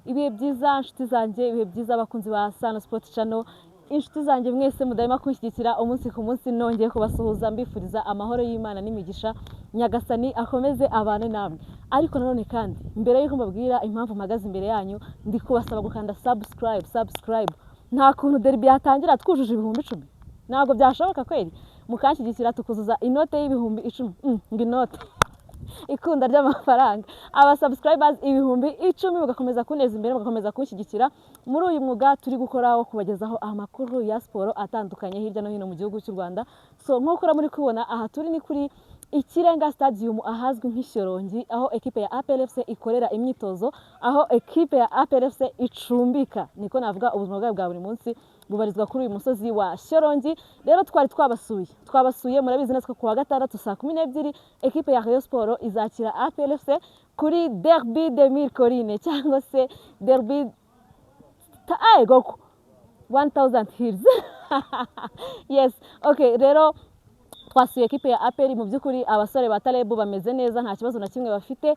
ibihe byiza inshuti zanjye, ibihe byiza abakunzi ba Sano Sport Channel, inshuti zanjye mwese mudahema kunshyigikira umunsi ku munsi, nongeye kubasuhuza mbifuriza amahoro y'Imana n'imigisha, Nyagasani akomeze abane namwe. Ariko nanone kandi mbere y'uko mbabwira impamvu mpagaze imbere yanyu, ndi kubasaba gukanda subscribe. Nta kuntu derby yatangira twujuje ibihumbi 10, ntabwo byashoboka kweri. Mukanshyigikira tukuzuza inote y'ibihumbi 10, ngo inote ikunda ry'amafaranga, aba subscribers ibihumbi 10 mugakomeza kuneza imbere, mugakomeza kunshyigikira muri uyu mwuga turi gukoraho kubagezaho amakuru ya siporo atandukanye hirya no hino mu gihugu cy'u Rwanda. So nk'uko muri kubona aha turi ni kuri Ikirenga Stadium ahazwi nk'Ishyorongi, aho ekipe ya APR FC ikorera imyitozo, aho ekipe ya APR FC icumbika, niko navuga ubuzima bwayo bwa buri munsi bubarizwa kuri uyu musozi wa Shyorongi. Rero twari twabasuye murabizi neza ko kuwa gatandatu saa 12 ekipe ya Rayon Sport izakira APR FC kuri Derby de Mille Collines cyangwa se Derby Goko 1000 Hills. Yes, okay, rero twasuye ekipe ya APR. Mu by'ukuri abasore ba Talebu bameze neza, nta kibazo na kimwe bafite,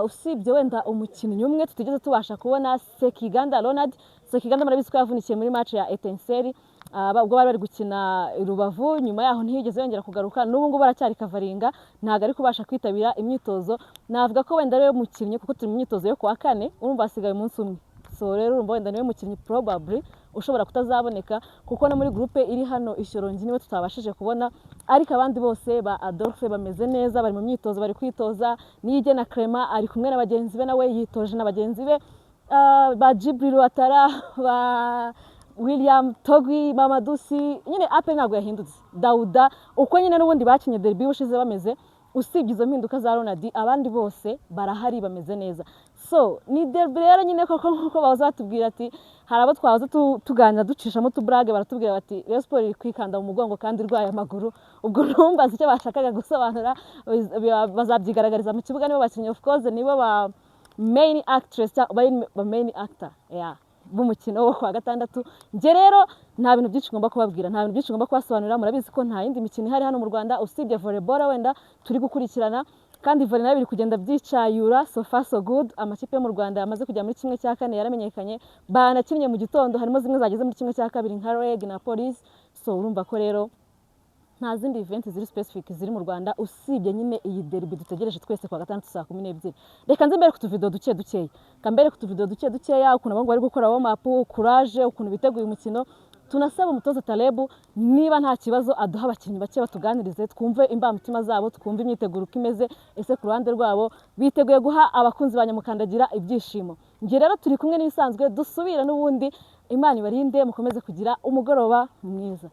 usibye wenda umukinnyi umwe tutigeze tubasha kubona, Sekiganda Ronald. Sekiganda murabizi ko yavunikiye muri match ya Etincelle, ubwo bari gukina Rubavu, nyuma yaho ntiyigeze yongera kugaruka, n'ubu ngo baracyari kavaringa, ntago ari kubasha kwitabira imyitozo. Navuga ko wenda rero mukinnyi, kuko turi mu myitozo yo kuwa kane, urumva hasigaye umunsi umwe. So rero urumva wenda niwe mukinnyi probably ushobora kutazaboneka, kuko no muri groupe iri hano Ishyorongi niwe tutabashije kubona. Ariko abandi bose ba Adolphe bameze neza, bari mu myitozo, bari kwitoza. Niyige na Clement ari kumwe na bagenzi be, nawe yitoje na bagenzi be, ba Jibril Watara, ba William Togwi, Mamadusi. Nyine APR ntabwo yahindutse, Dauda uko nyine n'ubundi bakinye derby ushize bameze, usibye izo mpinduka za Ronald, abandi bose barahari bameze neza. So ni derby rero nyine koko nkuko baza batubwira ati, hari abo twaza tuganira ducishamo tubrage, baratubwira bati Rayon Sport iri kwikanda mu mugongo kandi irwaye amaguru. Ubwo numbaza icyo bashakaga gusobanura, bazabyigaragariza mu kibuga. Nibo bakinnyi of course, nibo ba main actress ba main actor b'umukino wo kwa gatandatu. Nge rero nta bintu byinshi ngomba kubabwira, nta bintu byinshi ngomba kubasobanurira. Murabizi ko nta yindi mikino ihari hano mu Rwanda usibye volleyball wenda turi gukurikirana, kandi volley nayo biri kugenda byicayura. So far so good, amakipe yo mu Rwanda yamaze kujya muri kimwe cya kane yaramenyekanye, banakinnye mu gitondo, harimo zimwe zageze muri kimwe cya kabiri nka Reg na Police. So urumva ko rero nta zindi event ziri specific ziri mu Rwanda usibye nyine iyi derby dutegereje twese kwa gatandatu saa 12. Reka nze mbere ku tuvideo dukeya, kambere ku tuvideo dukeya ukuntu abangwa bari gukora warm up, courage, ukuntu biteguye umukino. Tunasaba umutoza Talebu niba nta kibazo aduha abakinnyi bake batuganirize, twumve imbamutima zabo, twumve imyiteguro uko imeze, ese ku ruhande rwabo biteguye guha abakunzi ba Nyamukandagira ibyishimo. Nge rero turi kumwe n'ibisanzwe, dusubira n'ubundi. Imana ibarinde, mukomeze kugira umugoroba mwiza.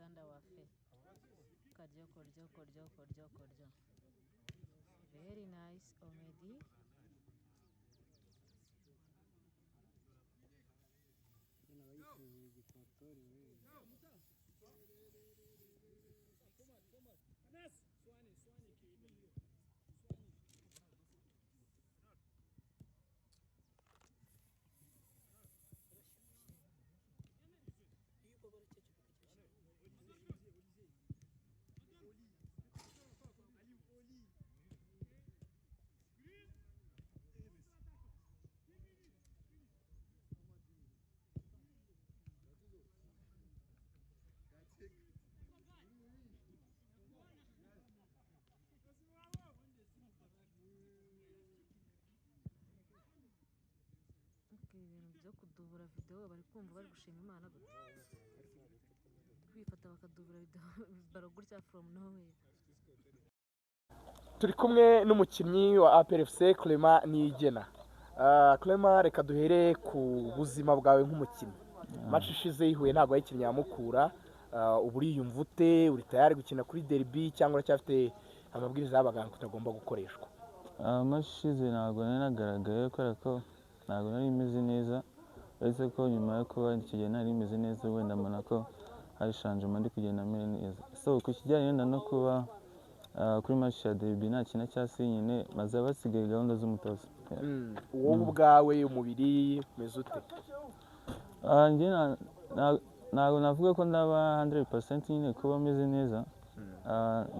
mukanda wa fe karyo koryo very nice Omedi. ibintu byo kudubura video bari kumva bari gushima Imana gute kwifata bakadubura video baro gutya from nowhere. Turi kumwe n'umukinnyi wa APR FC Clement Niyigena. Clement, reka duhere ku buzima bwawe nk'umukinnyi. Match ishize yihuye ntabwo yakinnye yamukura, uburiyumva ute, uri tayari gukina kuri derby cyangwa uracyafite amabwiriza y'abaganga kutagomba gukoreshwa? Match ishize ntabwo nanagaragaye kubera ko ntabwo nari meze neza, uretse ko nyuma yo kuba ikigenda nari meze neza wenda mbona ko hari changement ndi kugenda meze neza. So ku kijyanye no kuba kuri match ya derby nta kintu cyasi nyine maze basigaye gahunda z'umutoza. Wowe ubwawe umubiri meze ute? Njye ntabwo navuga ko ndaba 100% nyine kuba meze neza,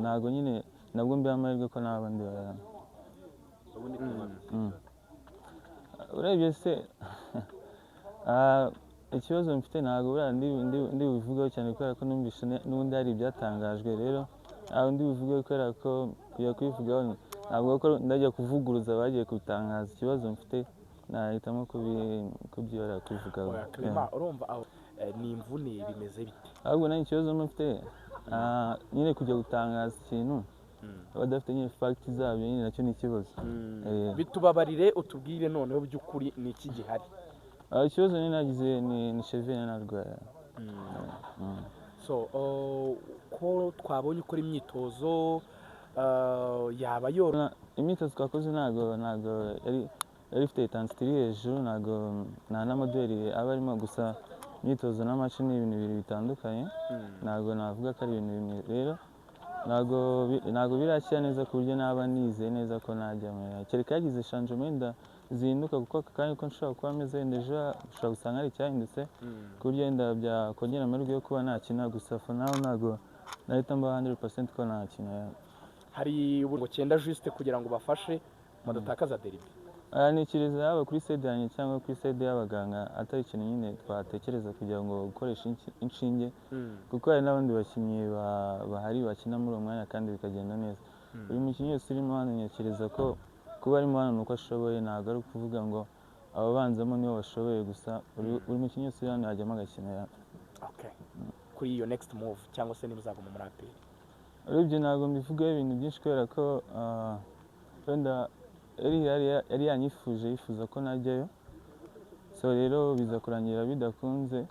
ntabwo nyine nabwo mbi amahirwe ko naba ndi urebye se ikibazo mfite ntabwo buriya ndi buvugeho cyane kubera ko numvise n'ubundi hari ibyatangajwe, rero ntabwo ndi buvugeho kubera ko kujya kubivugaho ntabwo ko ndajya kuvuguruza bagiye kubitangaza. Ikibazo mfite nahitamo kubyihora kubivugaho. Urumva ni imvune bimeze bite? Ahubwo nta kibazo mfite nyine kujya gutangaza ikintu badafite nyine fact zabyo nyine nacyo ni ikibazo. Bitubabarire utubwire noneho by'ukuri ni iki gihari? Ikibazo ni nagize ni cheville narwaye. So ko twabonye ukora imyitozo yaba yora imyitozo twakoze ntabwo yari ifite intensity hejuru, ntabwo nta n'amodeli aba arimo, gusa imyitozo n'amashini ibintu bibiri bitandukanye, ntabwo navuga ko ari ibintu bimwe. Rero ntabwo birashyira neza ku buryo naba nizeye neza ko najya kereka yagize changement zihinduka, kuko aka kanya ko nshobora kuba ameze wenda ejo ushobora gusanga hari icyahindutse ku buryo wenda byakongera amahirwe yo kuba nakina, gusa for now ntabwo nahita mba 100% ko nakina. Hari ubu cyenda juste kugira ngo bafashe badatakaza derby? Ntekereza yaba kuri side yanjye cyangwa kuri side y'abaganga atari ikintu nyine twatekereza kugira ngo gukoresha inshinge, kuko hari n'abandi bakinnyi bahari bakina muri uwo mwanya kandi bikagenda neza. Buri mukinnyi wese urimo hano ntekereza ko kuba arimo hano nuko ashoboye, ntabwo ari ukuvuga ngo ababanzamo nibo bashoboye gusa, buri mukinnyi wese uri hano yajyamo agakina. Kuri iyo next move cyangwa se niba uzaguma muri APR? Urebye ntabwo mbivugaho ibintu byinshi kubera ko wenda yari yanyifuje yifuza ko najyayo, so rero biza kurangira bidakunze.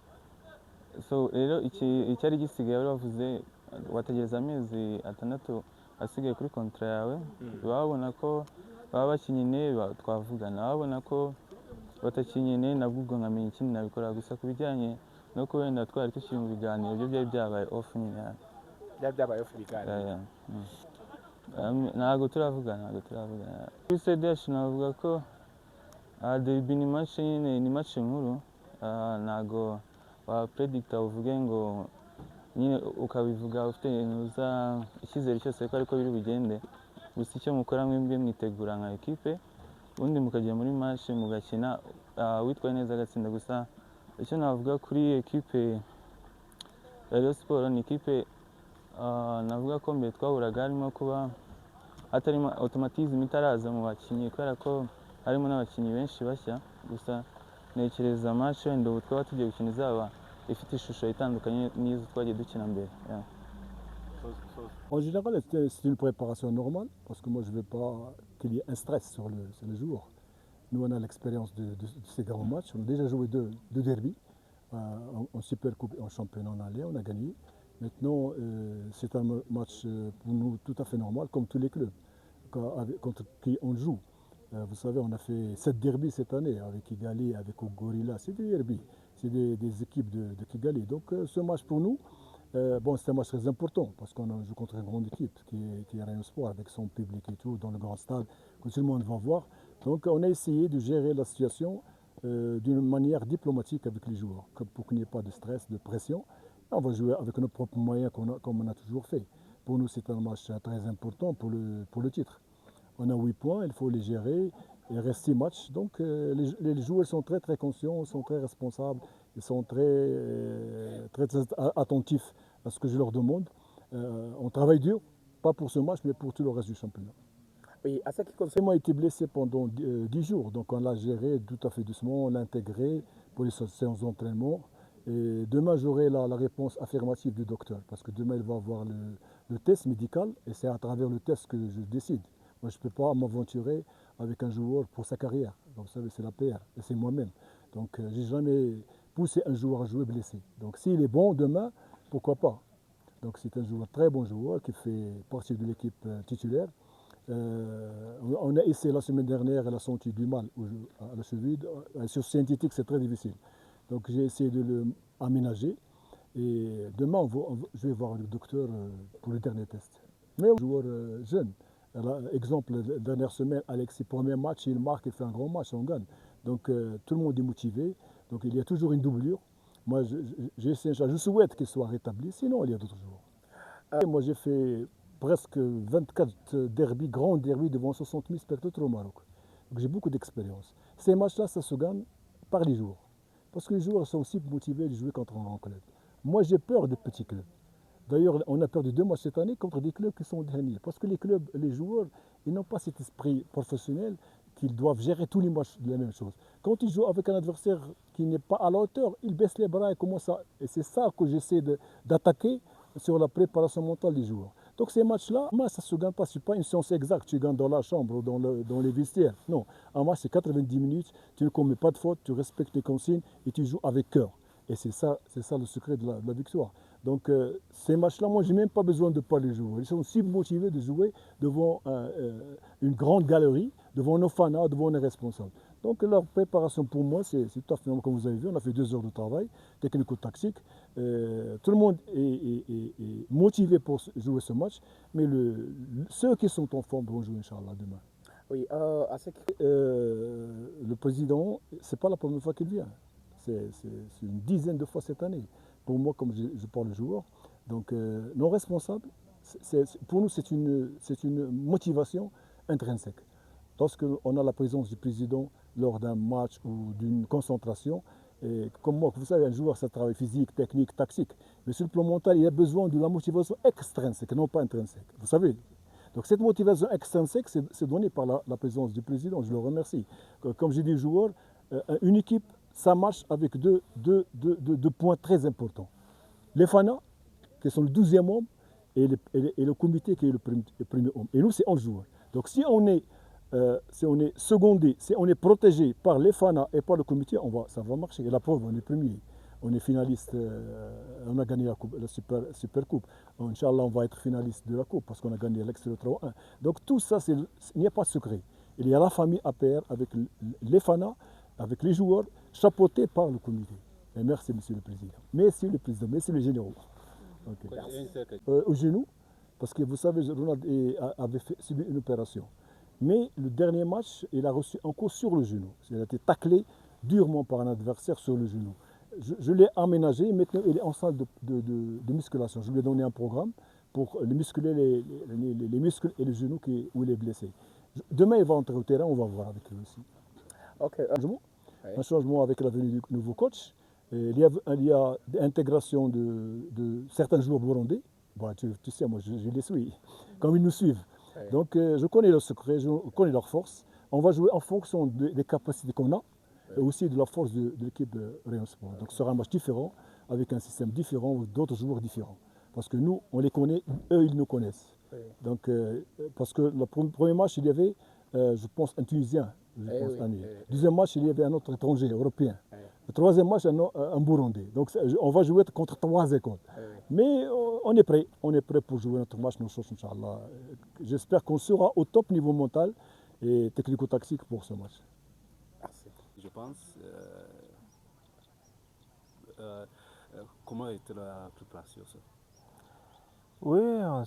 So rero icyari gisigaye bari bavuze wategereza amezi 6 asigaye kuri kontra yawe, babona ko baba bakinyine twavugana, babona ko batakinyine nabwo ubwo nkamenya ikindi nabikora. Gusa ku bijyanye no ko wenda twari tukiri mu biganiro byo byari byabaye off nyine byabaye off biganiro. ntabwo turavugana. Kuri CDH navuga ko derby ni match nyine, ni match nkuru, ntabwo wa predictor uvuge ngo nyine ukabivuga ufite icyizere cyose ko ariko biri bugende. Gusa icyo mukora mwebwe mwitegura nka equipe, ubundi mukajya muri match mugakina, witwaye neza agatsinda. Gusa icyo navuga kuri equipe ya Rayon Sports ni equipe navuga ko mbere twahuraga harimo kuba hatarimo automatisme itaraza mu bakinnyi kubera ko harimo n'abakinnyi benshi bashya. Gusa ntekereza match wenda ubu twaba tugiye gukina izaba ifite ishusho itandukanye n'izo twagiye dukina mbere. En général, c'est une préparation normale parce que moi je ne veux pas qu'il y ait un stress sur le jour. Nous on a l'expérience de ces grands matchs, on a déjà joué deux derbies, en Super Coupe et en championnat en aller, on a gagné. Maintenant, c'est un match pour nous tout à fait normal, comme tous les clubs, contre qui on joue. Vous savez, on a fait 7 derbies cette année avec Kigali, avec Gorilla. C'est des derbies, c'est des équipes de Kigali. Donc ce match pour nous, bon, c'est un match très important parce qu'on joue contre une grande équipe qui est Rayon Sport avec son public et tout, dans le grand stade, que tout le monde va voir. Donc on a essayé de gérer la situation d'une manière diplomatique avec les joueurs, pour qu'il n'y ait pas de stress, de pression. On va jouer avec nos propres moyens comme on a toujours fait. Pour nous, c'est un match très important pour le titre. On a 8 points, il faut les gérer. Il reste 6 matchs. Donc les joueurs sont très très conscients, sont très responsables, ils sont très attentifs à ce que je leur demande. On travaille dur, pas pour ce match, mais pour tout le reste du championnat. Oui, à ce qui concerne... Moi, j'ai été blessé pendant 10 jours, donc on l'a géré tout à fait doucement, on l'a intégré pour les séances d'entraînement. Et demain, j'aurai la réponse affirmative du docteur, parce que demain, il va avoir le test médical, et c'est à travers le test que je décide. Moi, je ne peux pas m'aventurer avec un joueur pour sa carrière. Donc, vous savez, c'est la PR, et c'est moi-même. Donc, je n'ai jamais poussé un joueur à jouer blessé. Donc, s'il est bon demain, pourquoi pas. Donc, c'est un joueur, très bon joueur, qui fait partie de l'équipe titulaire. On a essayé la semaine dernière, elle a senti du mal à la cheville. Sur synthétique, c'est très difficile. Donc j'ai essayé de l'aménager. Et demain, je vais voir le docteur pour le dernier test. Mais un joueur jeune. Exemple, la dernière semaine, Alexis, premier match, il marque, il fait un grand match, on gagne. Donc tout le monde est motivé. Donc il y a toujours une doublure. Moi, je souhaite qu'il soit rétabli, sinon il y a d'autres joueurs. Moi, j'ai fait presque 24 derbies, grands derbies devant 60 000 spectateurs au Maroc. Donc j'ai beaucoup d'expérience. Ces matchs-là, ça se gagne par les joueurs. Parce que les joueurs sont aussi motivés de jouer contre un grand club. Moi, j'ai peur des petits clubs. D'ailleurs, on a perdu 2 matchs cette année contre des clubs qui sont derniers. Parce que les clubs, les joueurs, ils n'ont pas cet esprit professionnel qu'ils doivent gérer tous les matchs de la même chose. Quand ils jouent avec un adversaire qui n'est pas à la hauteur, ils baissent les bras et commencent à... Et c'est ça que j'essaie d'attaquer sur la préparation mentale des joueurs. Donc ces matchs-là, ça ne se gagne pas, ce n'est pas une science exacte, tu gagnes dans la chambre ou dans les vestiaires. Non, un match c'est 90 minutes, tu ne commets pas de faute, tu respectes les consignes et tu joues avec cœur. Et c'est ça le secret de la victoire. Donc ces matchs-là, moi je n'ai même pas besoin de pas les jouer. Ils sont si motivés de jouer devant une grande galerie, devant nos fans, devant nos responsables. Donc leur préparation pour moi, c'est tout à fait normal, comme vous avez vu, on a fait 2 heures de travail, technico-tactique. Tout le monde est motivé pour jouer ce match, mais ceux qui sont en forme vont jouer, Inch'Allah, demain. Oui, le président, ce n'est pas la première fois qu'il vient. C'est une dizaine de fois cette année. Pour moi, comme je parle de joueurs, donc nos responsables, pour nous, c'est une motivation intrinsèque. Lorsqu'on a la présence du président lors d'un match ou d'une concentration, et comme moi, vous savez, un joueur, ça travaille physique, technique, tactique. Mais sur le plan mental, il a besoin de la motivation extrinsèque, non pas intrinsèque. Vous savez. Donc cette motivation extrinsèque, c'est donné par la présence du président. Je le remercie. Comme j'ai dit aux joueurs, une équipe, ça marche avec deux points très importants. Les fanas, qui sont le 12e homme, et le comité qui est le premier homme. Et nous, c'est 11 joueurs. Donc si on est secondé, si on est protégé par les fanas et par le comité, ça va marcher. Et la preuve, on est premier. On est finaliste, on a gagné la super coupe. Inch'Allah, on va être finaliste de la coupe parce qu'on a gagné l'extérieur 3-1. Donc tout ça, il n'y a pas de secret. Il y a la famille APR avec les fanas, avec les joueurs, chapeautés par le comité. Et merci, monsieur le président. Merci le président, merci les généraux. Okay. Au genou, parce que vous savez, Ronald avait subi une opération. Mais le dernier match, il a reçu un coup sur le genou. Il a été taclé durement par un adversaire sur le genou. Je l'ai aménagé, maintenant il est en salle de musculation. Je lui ai donné un programme pour muscler les muscles et les genoux où il est blessé. Demain, il va entrer au terrain, on va voir avec lui aussi. Okay. Un changement avec la venue du nouveau coach. Il y a l'intégration de certains joueurs burundais. Bon, tu sais, moi je les suis, comme ils nous suivent. Ouais. Donc je connais leurs secrets, je connais leurs forces. On va jouer en fonction des capacités qu'on a et aussi de la force de l'équipe de Rayon Sport. Donc ce sera un match différent, avec un système différent, d'autres joueurs différents. Parce que nous, on les connaît, eux, ils nous connaissent. Ouais. Donc, parce que le premier match, il y avait, je pense, un Tunisien, je Eh pense, oui, année. eh oui. Deuxième match, il y avait un autre étranger, européen. Eh. Le troisième match, un Burundais. Donc on va jouer contre 3 écoles. Eh oui. Mais on est prêt pour jouer notre match, nos choses, Inch'Allah. J'espère qu'on sera au top niveau mental et technico-tactique pour ce match. Merci. Je pense, comment était la préparation ça? Oui, on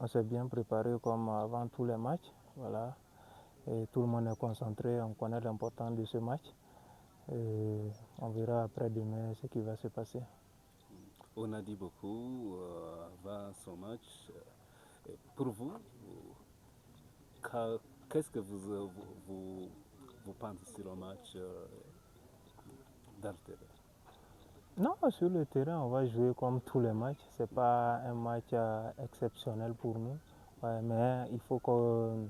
s'est bien préparé comme avant tous les matchs. Voilà. Et tout le monde est concentré, on connaît l'importance de ce match. Et on verra après demain ce qui va se passer. On a dit beaucoup avant son match. Pour vous, qu'est-ce que vous pensez sur le match dans le terrain? Non, sur le terrain, on va jouer comme tous les matchs. Ce n'est pas un match exceptionnel pour nous. Ouais, mais il faut qu'on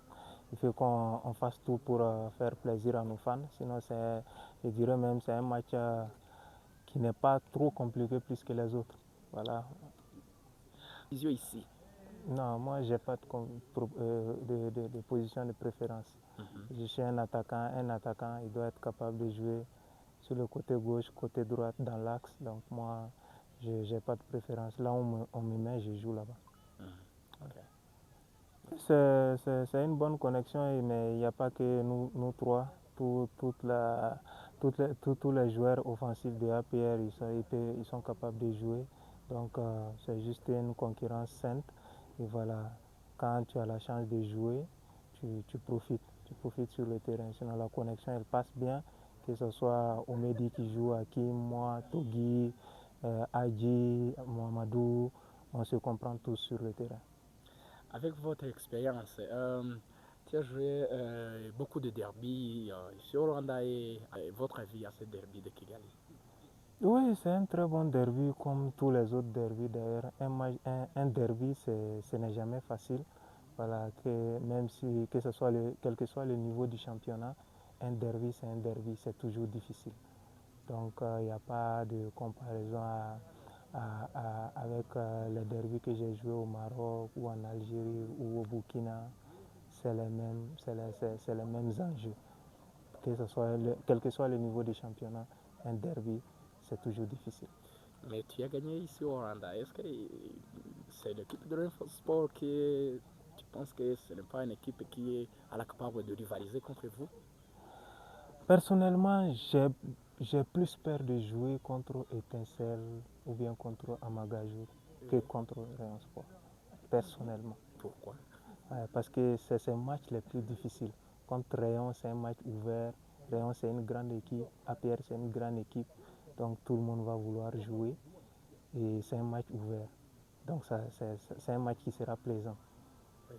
fasse tout pour faire plaisir à nos fans. Sinon, je dirais même c'est un match qui n'est pas trop compliqué plus que les autres. Voilà. Ici. Non, moi, je n'ai pas de position de préférence. Je suis un attaquant. Un attaquant, il doit être capable de jouer sur le côté gauche, côté droite, dans l'axe. Donc moi, je n'ai pas de préférence. Là où on me met, je joue là-bas. Okay. C'est une bonne connexion, mais il n'y a pas que nous trois. Tous les joueurs offensifs de APR, ils sont capables de jouer. Donc c'est juste une concurrence saine. Et voilà, quand tu as la chance de jouer, tu profites sur le terrain. Sinon la connexion, elle passe bien. Que ce soit Omedi qui joue, Hakim, moi, Togui, Adji, Mohamedou, on se comprend tous sur le terrain. Avec votre expérience, tu as joué beaucoup de derbies ici au Rwanda et votre avis à ce derby de Kigali? Oui, c'est un très bon derby comme tous les autres derbys d'ailleurs. Un derby, ce n'est jamais facile. Voilà, même si, quel que soit le niveau du championnat, un derby, c'est toujours difficile. Donc, il n'y a pas de comparaison avec les derbys que j'ai joués au Maroc ou en Algérie ou au Burkina. C'est les mêmes enjeux. Quel que soit le niveau du championnat, un derby, c'est toujours difficile. Mais tu as gagné ici au Rwanda. Est-ce que c'est l'équipe de Rainfall Sport qui tu penses que ce n'est pas une équipe qui est à la capable de rivaliser contre vous? Personnellement, j'ai plus peur de jouer contre Étincelle ou bien contre Amagaju que contre Rayon Sport. Personnellement. Pourquoi? Parce que c'est ces matchs les plus difficiles. Contre Rayon, c'est un match ouvert. Rayon, c'est une grande équipe. APR, c'est une grande équipe. Donc tout le monde va vouloir jouer. Et c'est un match ouvert. Donc c'est un match qui sera plaisant. Oui.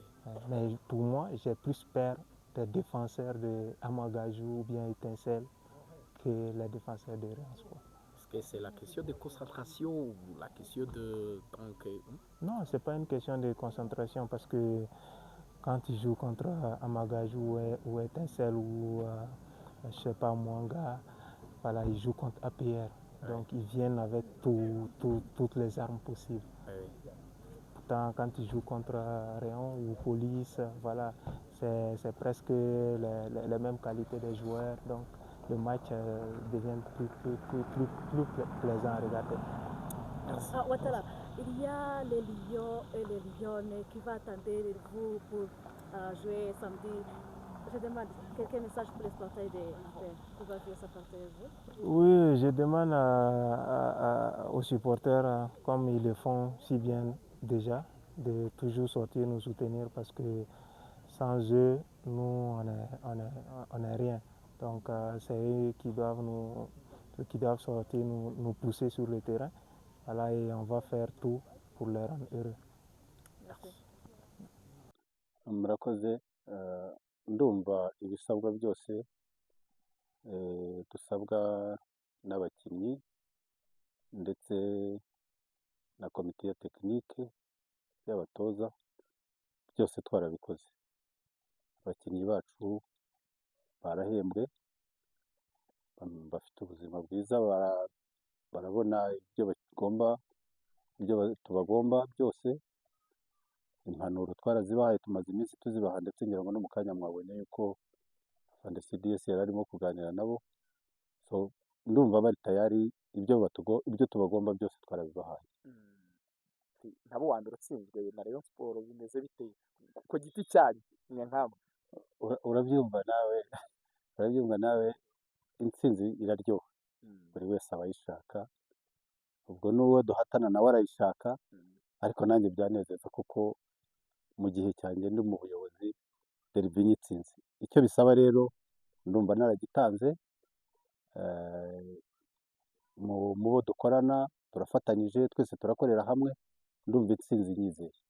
Mais pour moi, j'ai plus peur des défenseurs de Amagaju ou bien Étincelle que les défenseurs de Rayon Sport. Est-ce que c'est la question de concentration ou la question de... Non, ce n'est pas une question de concentration parce que quand ils jouent contre Amagaju ou Étincelle ou je ne sais pas, Mwanga, voilà, ils jouent contre APR. Donc ils viennent avec toutes les armes possibles. Oui. Pourtant, quand ils jouent contre Rayon ou Police, voilà, c'est presque les mêmes qualités des joueurs. Donc le match devient plus plaisant à regarder. Ouattara, il y a les Lions et les Lyonnais qui vont attendre vous pour jouer samedi. Je demande quelques messages pour les supporters qui vont jouer ce partie avec vous. Oui, je demande aux supporters, comme ils le font si bien déjà, de toujours sortir nous soutenir parce que sans eux, nous, on n'est rien. Donc, c'est eux qui doivent sortir, nous pousser sur le terrain. Voilà, et on va faire tout pour les rendre heureux. Merci. Murakoze, ndumva ibisabwa byose dusabwa n'abakinnyi ndetse na komite ya tekinike y'abatoza byose twarabikoze. Abakinnyi bacu barahembwe, bafite ubuzima bwiza, barabona ibyo tubagomba byose. Impanuro twarazibahaye, tumaze iminsi tuzibaha ndetse ngira ngo no mu kanya mwabonye yuko and CDS yari arimo kuganira nabo, so ndumva bari tayari, ibyo tubagomba byose twarabibahaye. nabo wa mbere utsinzwe na Rayon Sport bimeze bite ku giti cyanyu nkamwe? Urabyumva nawe intsinzi iraryoha, buri wese aba ayishaka, ubwo n'uwo duhatana nawe arayishaka, ariko nanjye byanezeza kuko mu gihe cyanjye ndi mu buyobozi derby nyitsinze. Icyo bisaba rero ndumva naragitanze, mu bo dukorana turafatanyije, twese turakorera hamwe, ndumva intsinzi nyizeye.